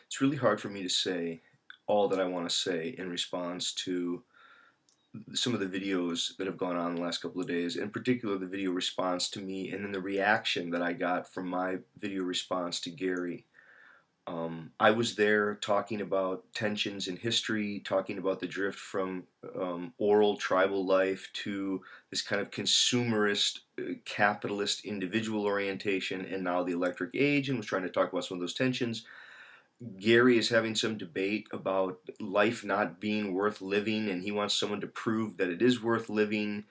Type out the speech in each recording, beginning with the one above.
It's really hard for me to say all that I want to say in response to some of the videos that have gone on the last couple of days, in particular the video response to me and then the reaction that I got from my video response to Gary. I was there talking about tensions in history, talking about the drift from oral tribal life to this kind of consumerist, capitalist, individual orientation, and now the electric age, and was trying to talk about some of those tensions. Gary is having some debate about life not being worth living, and he wants someone to prove that it is worth living.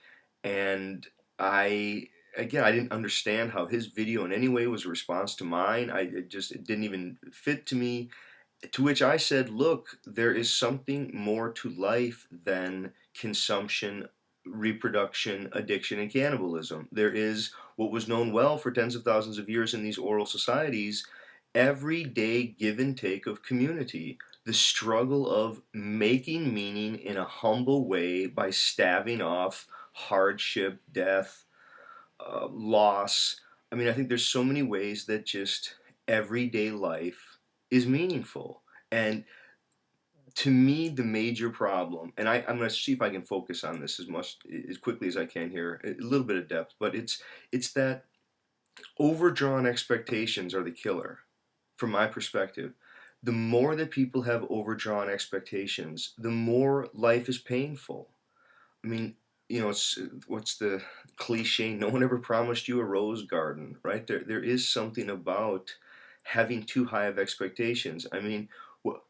And I, again, I didn't understand how his video in any way was a response to mine. It didn't even fit to me. To which I said, look, there is something more to life than consumption, reproduction, addiction, and cannibalism. There is what was known well for tens of thousands of years in these oral societies, everyday give and take of community, the struggle of making meaning in a humble way by staving off hardship, death, loss. I mean, I think there's so many ways that just everyday life is meaningful. And to me, the major problem, and I'm going to see if I can focus on this as quickly as I can here, a little bit of depth, but it's that overdrawn expectations are the killer from my perspective. The more that people have overdrawn expectations, the more life is painful. I mean, it's what's the cliche? No one ever promised you a rose garden, right? There is something about having too high of expectations. I mean,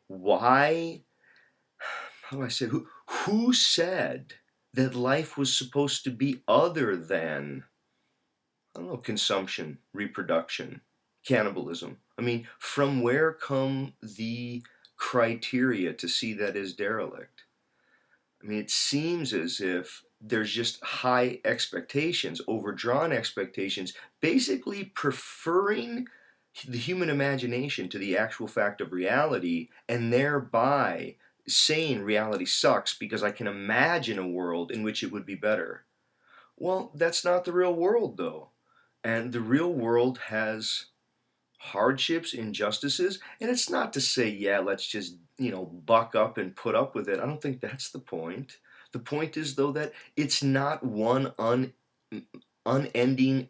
why? How do I say? Who said that life was supposed to be other than, I don't know, consumption, reproduction, cannibalism? I mean, from where come the criteria to see that as derelict? I mean, it seems as if there's just high expectations, overdrawn expectations, basically preferring the human imagination to the actual fact of reality, and thereby saying reality sucks because I can imagine a world in which it would be better. Well, that's not the real world, though. And the real world has hardships, injustices, and it's not to say, yeah, let's just, buck up and put up with it. I don't think that's the point. The point is, though, that it's not one unending,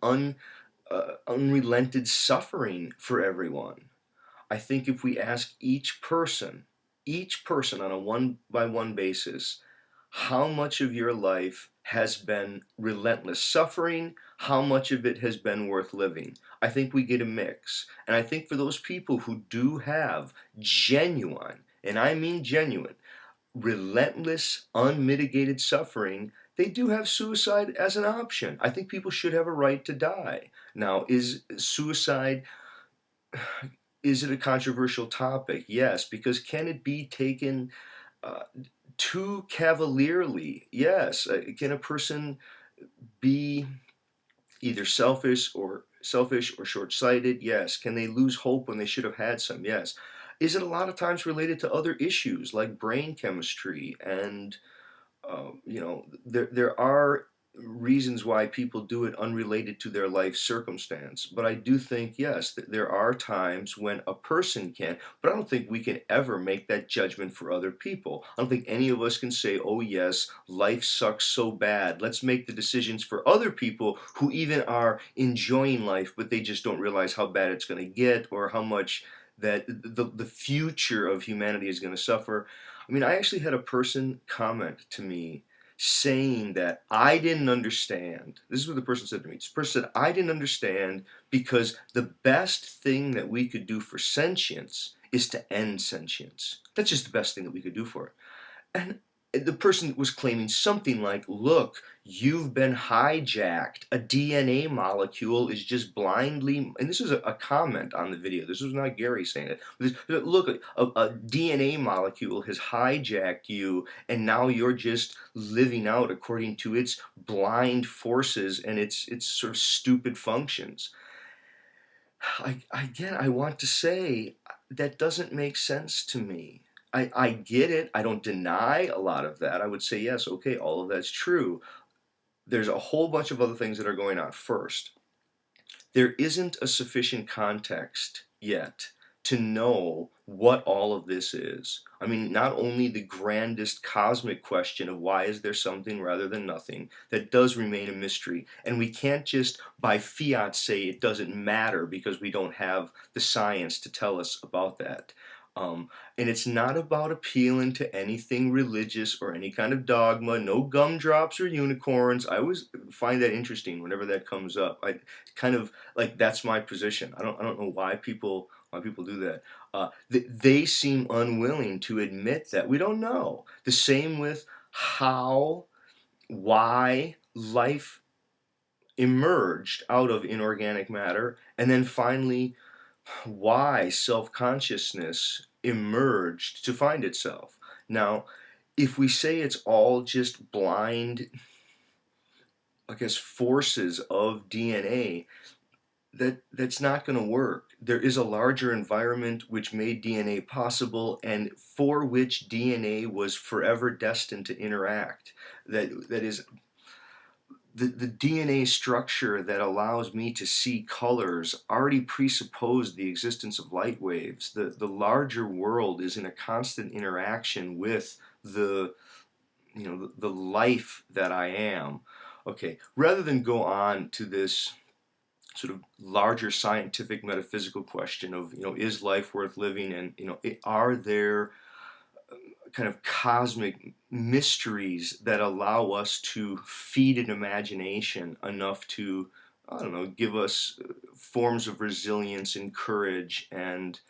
unrelented suffering for everyone. I think if we ask each person on a one by one basis, how much of your life has been relentless suffering, how much of it has been worth living, I think we get a mix. And I think for those people who do have genuine, and I mean genuine, relentless, unmitigated suffering, they do have suicide as an option. I think people should have a right to die. Now, is suicide, is it a controversial topic? Yes, because can it be taken uh, too cavalierly? Yes. Can a person be either selfish or short-sighted? Yes. Can they lose hope when they should have had some? Yes. Is it a lot of times related to other issues like brain chemistry and there are reasons why people do it unrelated to their life circumstance. But I do think, yes, that there are times when a person can, but I don't think we can ever make that judgment for other people. I don't think any of us can say, oh, yes, life sucks so bad. Let's make the decisions for other people who even are enjoying life, but they just don't realize how bad it's going to get or how much that the future of humanity is going to suffer. I mean, I actually had a person comment to me saying that I didn't understand. This is what the person said to me. This person said, I didn't understand because the best thing that we could do for sentience is to end sentience. That's just the best thing that we could do for it. And the person was claiming something like, look, you've been hijacked. A DNA molecule is just blindly, and this is a comment on the video. This was not Gary saying it. Look, a DNA molecule has hijacked you, and now you're just living out according to its blind forces and its sort of stupid functions. Again, I want to say that doesn't make sense to me. I get it. I don't deny a lot of that. I would say, yes, okay, all of that's true. There's a whole bunch of other things that are going on. First, there isn't a sufficient context yet to know what all of this is. I mean, not only the grandest cosmic question of why is there something rather than nothing, that does remain a mystery. And we can't just by fiat say it doesn't matter because we don't have the science to tell us about that. And it's not about appealing to anything religious or any kind of dogma, no gumdrops or unicorns. I always find that interesting whenever that comes up. I kind of like that's my position. I don't know why people do that. They seem unwilling to admit that we don't know. The same with how, why life emerged out of inorganic matter, and then finally why self-consciousness emerged to find itself. Now, if we say it's all just blind, I guess, forces of DNA, that's not going to work. There is a larger environment which made DNA possible and for which DNA was forever destined to interact. That is the DNA structure that allows me to see colors already presupposed the existence of light waves. The larger world is in a constant interaction with the the life that I am. Okay, rather than go on to this sort of larger scientific metaphysical question of is life worth living, and are there kind of cosmic mysteries that allow us to feed an imagination enough to, I don't know, give us forms of resilience and courage and,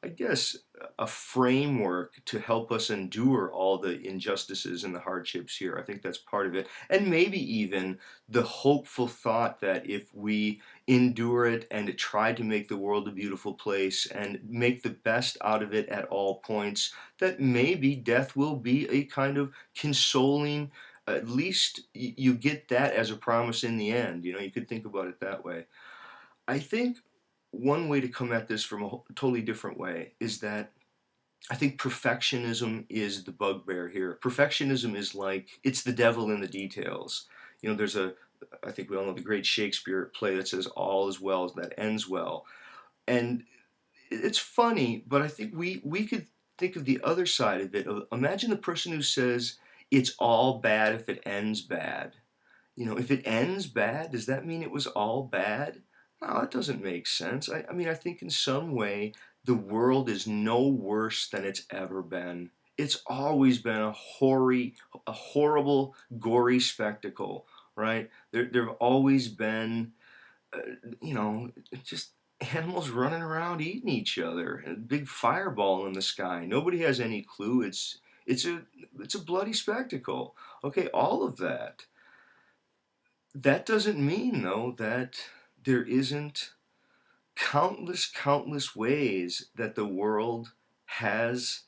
I guess, a framework to help us endure all the injustices and the hardships here. I think that's part of it. And maybe even the hopeful thought that if we endure it and try to make the world a beautiful place and make the best out of it at all points, that maybe death will be a kind of consoling, at least you get that as a promise in the end. You could think about it that way. I think one way to come at this from a totally different way is that I think perfectionism is the bugbear here. Perfectionism is like it's the devil in the details. There's I think we all know the great Shakespeare play that says all is well that ends well. And it's funny, but I think we could think of the other side of it. Imagine the person who says it's all bad if it ends bad. If it ends bad, does that mean it was all bad? No, that doesn't make sense. I mean, I think in some way the world is no worse than it's ever been. It's always been a horrible, gory spectacle, right? There have always been, uh, just animals running around eating each other, and a big fireball in the sky. Nobody has any clue. It's a it's a bloody spectacle. Okay, all of that. That doesn't mean, though, that there isn't countless ways that the world has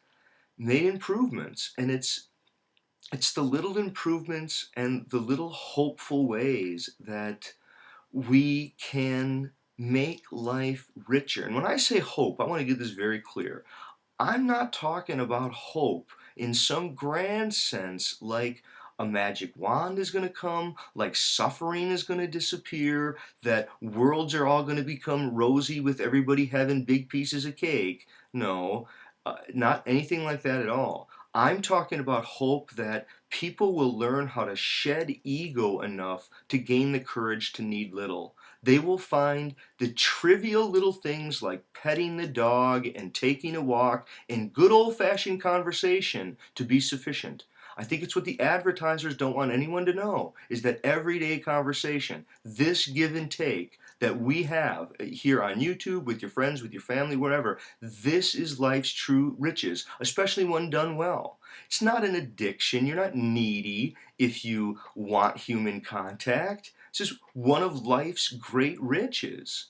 made improvements. And it's the little improvements and the little hopeful ways that we can make life richer. And when I say hope, I want to get this very clear. I'm not talking about hope in some grand sense like a magic wand is going to come, like suffering is going to disappear, that worlds are all going to become rosy with everybody having big pieces of cake. No, not anything like that at all. I'm talking about hope that people will learn how to shed ego enough to gain the courage to need little. They will find the trivial little things like petting the dog and taking a walk and good old-fashioned conversation to be sufficient. I think it's what the advertisers don't want anyone to know, is that everyday conversation, this give and take that we have here on YouTube, with your friends, with your family, wherever, this is life's true riches, especially when done well. It's not an addiction. You're not needy if you want human contact. It's just one of life's great riches.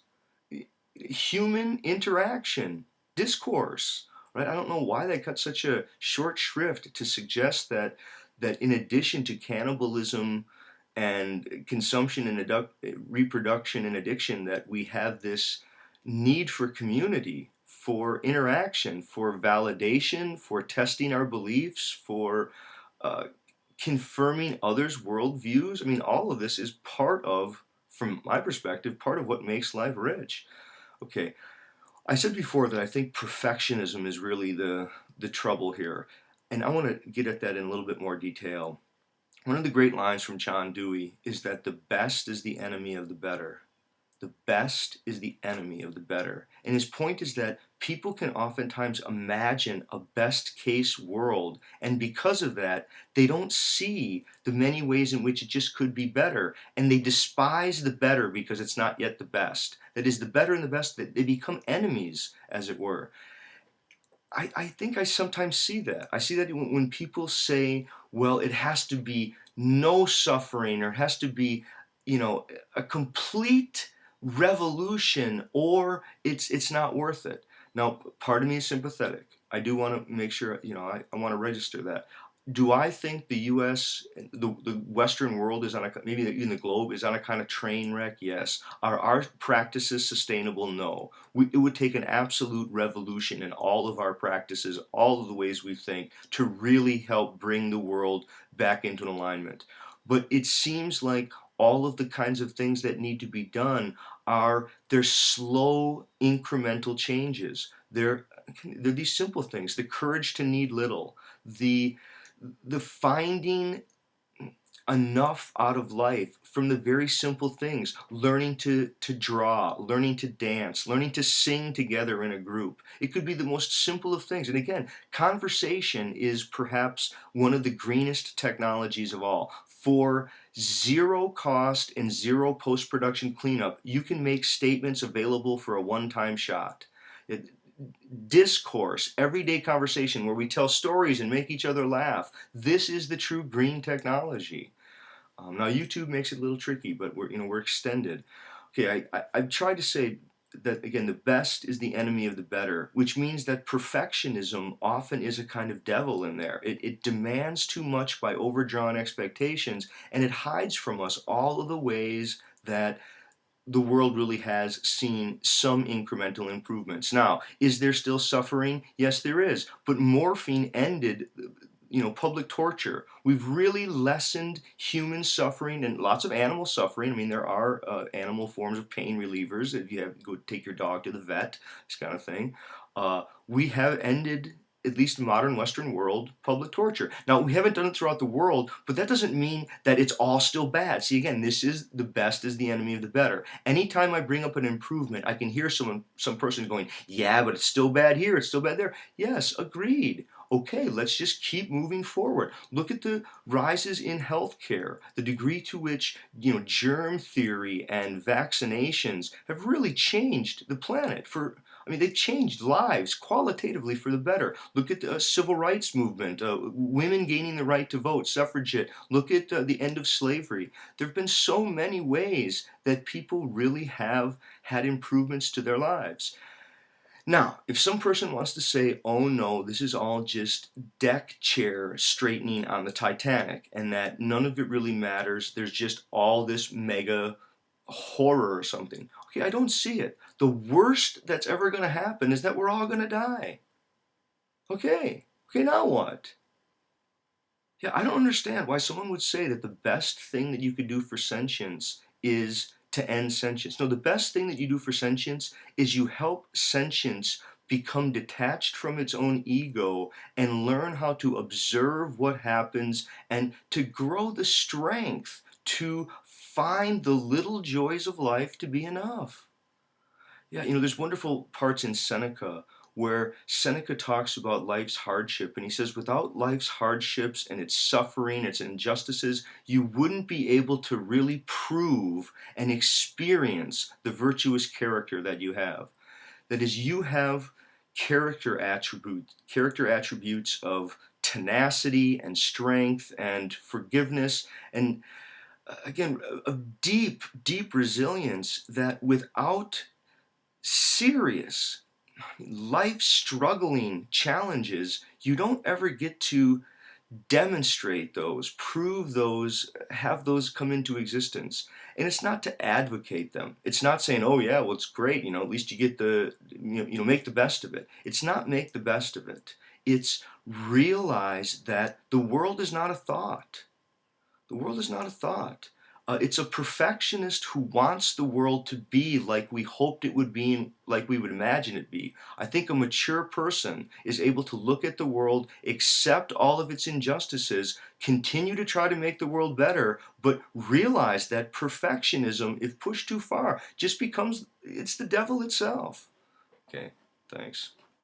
Human interaction, discourse, right? I don't know why they cut such a short shrift to suggest that in addition to cannibalism and consumption and reproduction and addiction, that we have this need for community, for interaction, for validation, for testing our beliefs, for uh, confirming others' worldviews. I mean, all of this is part of, from my perspective, part of what makes life rich. Okay, I said before that I think perfectionism is really the trouble here, and I want to get at that in a little bit more detail. One of the great lines from John Dewey is that the best is the enemy of the better. The best is the enemy of the better. And his point is that people can oftentimes imagine a best case world, and because of that, they don't see the many ways in which it just could be better, and they despise the better because it's not yet the best. That is, the better and the best, they become enemies, as it were. I think I sometimes see that. I see that when people say, well, it has to be no suffering, or it has to be, a complete revolution, or it's not worth it. Now, part of me is sympathetic. I do want to make sure, I want to register that. Do I think the U.S., the Western world is on maybe even the globe is on a kind of train wreck? Yes. Are our practices sustainable? No. It would take an absolute revolution in all of our practices, all of the ways we think, to really help bring the world back into alignment. But it seems like all of the kinds of things that need to be done they're slow, incremental changes. They're these simple things: the courage to need little, the finding enough out of life from the very simple things: learning to draw, learning to dance, learning to sing together in a group. It could be the most simple of things. And again, conversation is perhaps one of the greenest technologies of all. For zero cost and zero post-production cleanup, you can make statements available for a one-time shot. Discourse, everyday conversation where we tell stories and make each other laugh. This is the true green technology. Now YouTube makes it a little tricky, but we're extended. Okay, I've tried to say that again, the best is the enemy of the better, which means that perfectionism often is a kind of devil in there. It demands too much by overdrawn expectations, and it hides from us all of the ways that the world really has seen some incremental improvements. Now, is there still suffering? Yes, there is. But morphine ended, public torture. We've really lessened human suffering and lots of animal suffering. I mean, there are animal forms of pain relievers if you have to go take your dog to the vet, this kind of thing. We have ended, at least in modern Western world, public torture. Now, we haven't done it throughout the world, but that doesn't mean that it's all still bad. See, again, this is the best is the enemy of the better. Anytime I bring up an improvement, I can hear some person going, yeah, but it's still bad here, it's still bad there. Yes, agreed. Okay, let's just keep moving forward. Look at the rises in healthcare, the degree to which, germ theory and vaccinations have really changed the planet they've changed lives qualitatively for the better. Look at the civil rights movement, women gaining the right to vote, suffragette. Look at the end of slavery. There have been so many ways that people really have had improvements to their lives. Now, if some person wants to say, oh no, this is all just deck chair straightening on the Titanic, and that none of it really matters, there's just all this mega horror or something. Okay, I don't see it. The worst that's ever going to happen is that we're all going to die. Okay, now what? Yeah, I don't understand why someone would say that the best thing that you could do for sentience is to end sentience. No, the best thing that you do for sentience is you help sentience become detached from its own ego and learn how to observe what happens and to grow the strength to find the little joys of life to be enough. Yeah, there's wonderful parts in Seneca where Seneca talks about life's hardship, and he says, without life's hardships and its suffering, its injustices, you wouldn't be able to really prove and experience the virtuous character that you have. That is, you have character attributes of tenacity and strength and forgiveness and again, a deep, deep resilience that without serious life struggling challenges, you don't ever get to demonstrate those, prove those, have those come into existence. And it's not to advocate them. It's not saying, oh yeah, well it's great, at least you get make the best of it. It's not make the best of it. It's realize that the world is not a thought. The world is not a thought. It's a perfectionist who wants the world to be like we hoped it would be, and like we would imagine it be. I think a mature person is able to look at the world, accept all of its injustices, continue to try to make the world better, but realize that perfectionism, if pushed too far, just becomes, it's the devil itself. Okay, thanks.